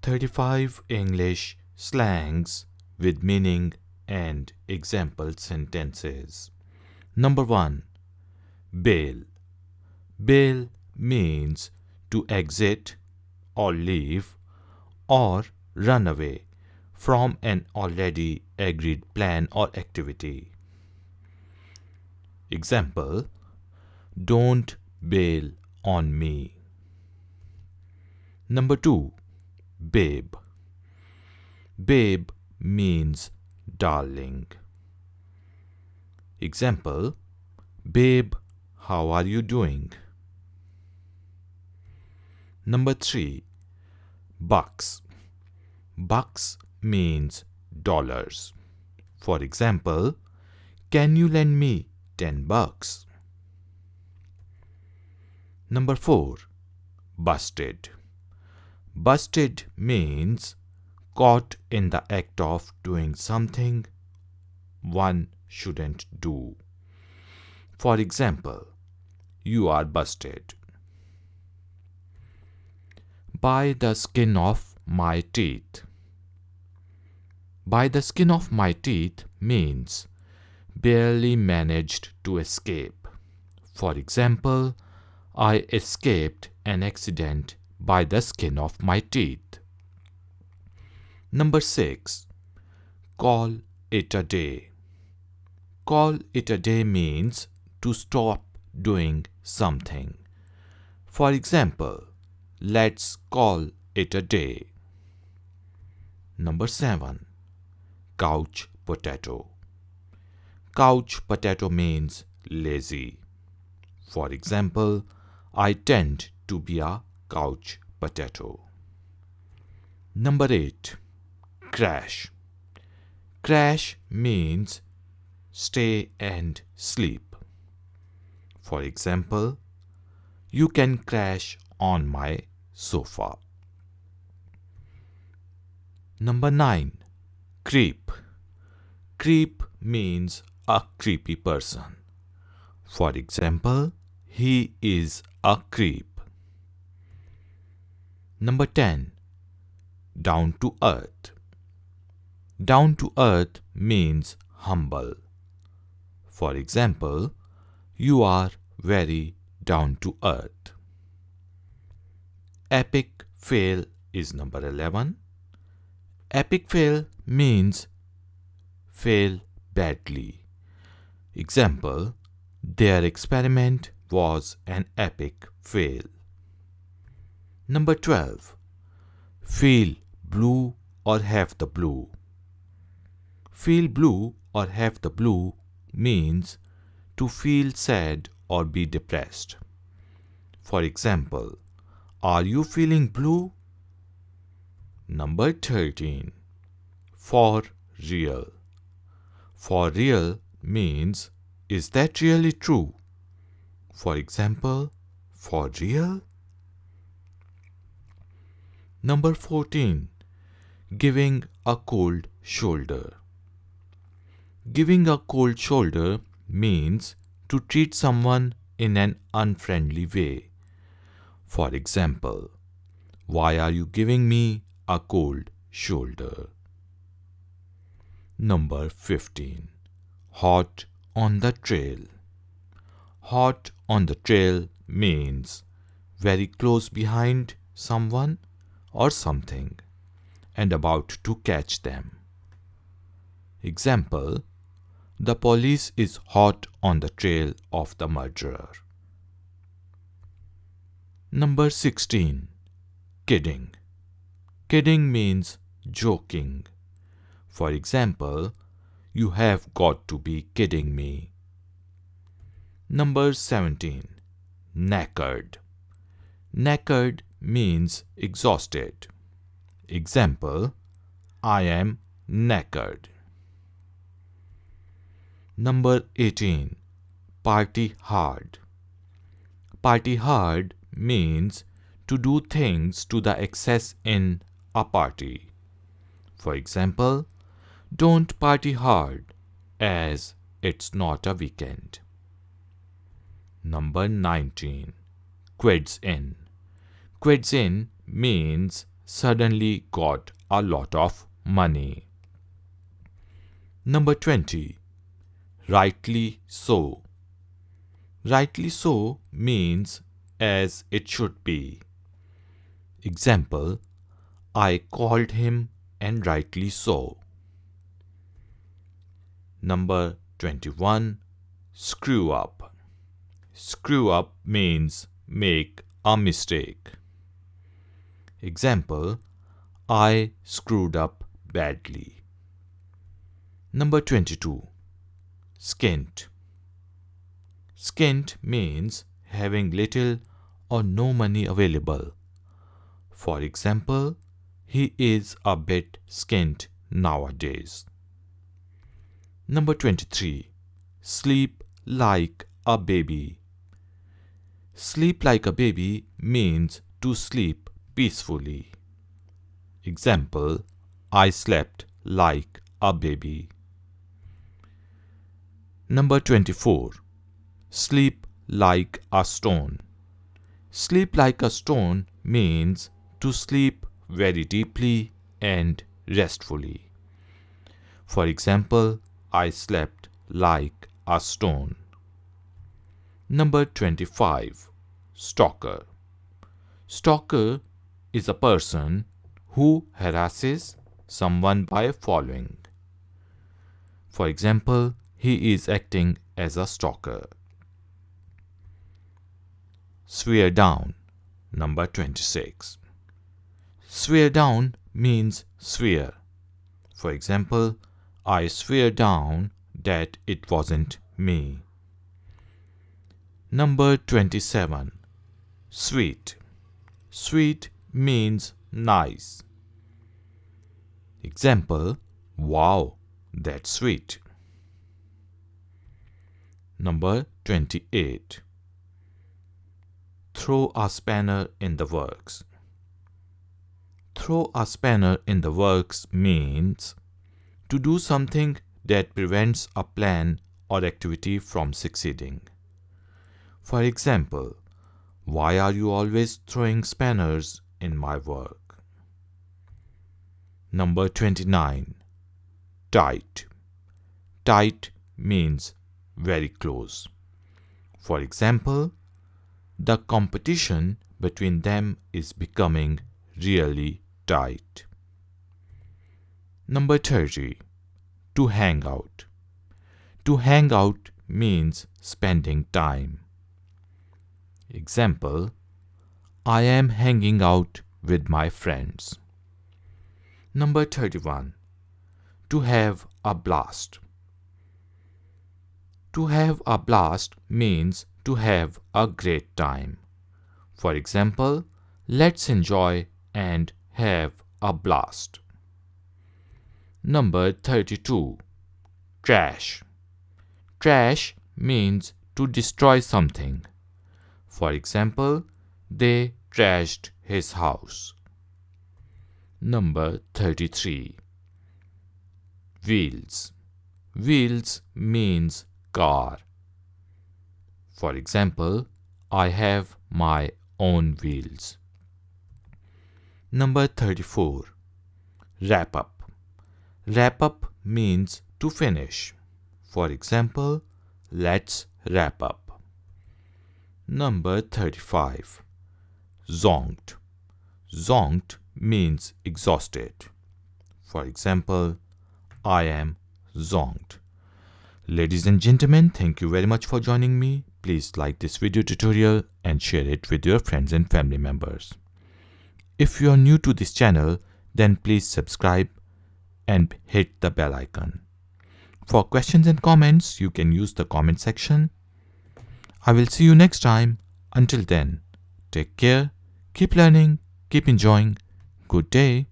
35 English slangs with meaning and example sentences. Number 1. Bail. Bail means to exit or leave or run away from an already agreed plan or activity. Example: don't bail on me. Number 2. Babe. Babe means darling. Example: babe, how are you doing? Number 3. Bucks. Bucks means dollars. For example, can you lend me $10? Number 4. Busted. Busted means caught in the act of doing something one shouldn't do. For example, you are busted. By the skin of my teeth. By the skin of my teeth means barely managed to escape. For example, I escaped an accident by the skin of my teeth. Number 6. Call it a day. Call it a day means to stop doing something. For example, let's call it a day. Number 7. Couch potato. Couch potato means lazy. For example, I tend to be a couch potato. Number 8. Crash. Crash means stay and sleep. For example, you can crash on my sofa. Number 9. Creep. Creep means a creepy person. For example, he is a creep. Number 10. Down to earth. Down to earth means humble. For example, you are very down to earth. Epic fail is number 11. Epic fail means fail badly. Example: their experiment was an epic fail. Number 12. Feel blue or have the blue. Feel blue or have the blue means to feel sad or be depressed. For example, are you feeling blue? Number 13. For real. For real means is that really true? For example, for real? Number 14. Giving a cold shoulder. Giving a cold shoulder means to treat someone in an unfriendly way. For example, why are you giving me a cold shoulder? Number 15. Hot on the trail. Hot on the trail means very close behind someone or something and about to catch them. Example: the police is hot on the trail of the murderer. Number 16. Kidding. Kidding means joking. For example, you have got to be kidding me. Number 17. Knackered. Knackered means exhausted. Example: I am knackered. Number 18. Party hard. Party hard means to do things to the excess in a party. For example, don't party hard as it's not a weekend. Number 19. Quids in. Quids in means suddenly got a lot of money. Number 20. Rightly so. Rightly so means as it should be. Example, I called him and rightly so. Number 21. Screw up. Screw up means make a mistake. Example, I screwed up badly. Number 22. Skint. Skint means having little or no money available. For example, he is a bit skint nowadays. Number 23. Sleep like a baby. Sleep like a baby means to sleep peacefully. Example, I slept like a baby. Number 24. Sleep like a stone. Sleep like a stone means to sleep very deeply and restfully. For example, I slept like a stone. Number 25. Stalker. Stalker is a person who harasses someone by following. For example, he is acting as a stalker. Swear down. Number 26. Swear down means swear. For example, I swear down that it wasn't me. Number 27. Sweet. Sweet means nice. Example, wow, that's sweet. Number 28. Throw a spanner in the works. Throw a spanner in the works means to do something that prevents a plan or activity from succeeding. For example, why are you always throwing spanners in my work? Number 29. Tight. Tight means very close. For example, the competition between them is becoming really tight. Number 30. To hang out. To hang out means spending time. Example, I am hanging out with my friends. Number 31. To have a blast. To have a blast means to have a great time. For example, let's enjoy and have a blast. Number 32. Trash. Trash means to destroy something. For example, they trashed his house. Number 33. Wheels. Wheels means car. For example, I have my own wheels. Number 34. Wrap up. Wrap up means to finish. For example, let's wrap up. Number 35. Zonked. Zonked means exhausted. For example, I am zonked. Ladies and gentlemen, thank you very much for joining me. Please like this video tutorial and share it with your friends and family members. If you are new to this channel, then please subscribe and hit the bell icon. For questions and comments, you can use the comment section. I will see you next time. Until then, take care, keep learning, keep enjoying. Good day.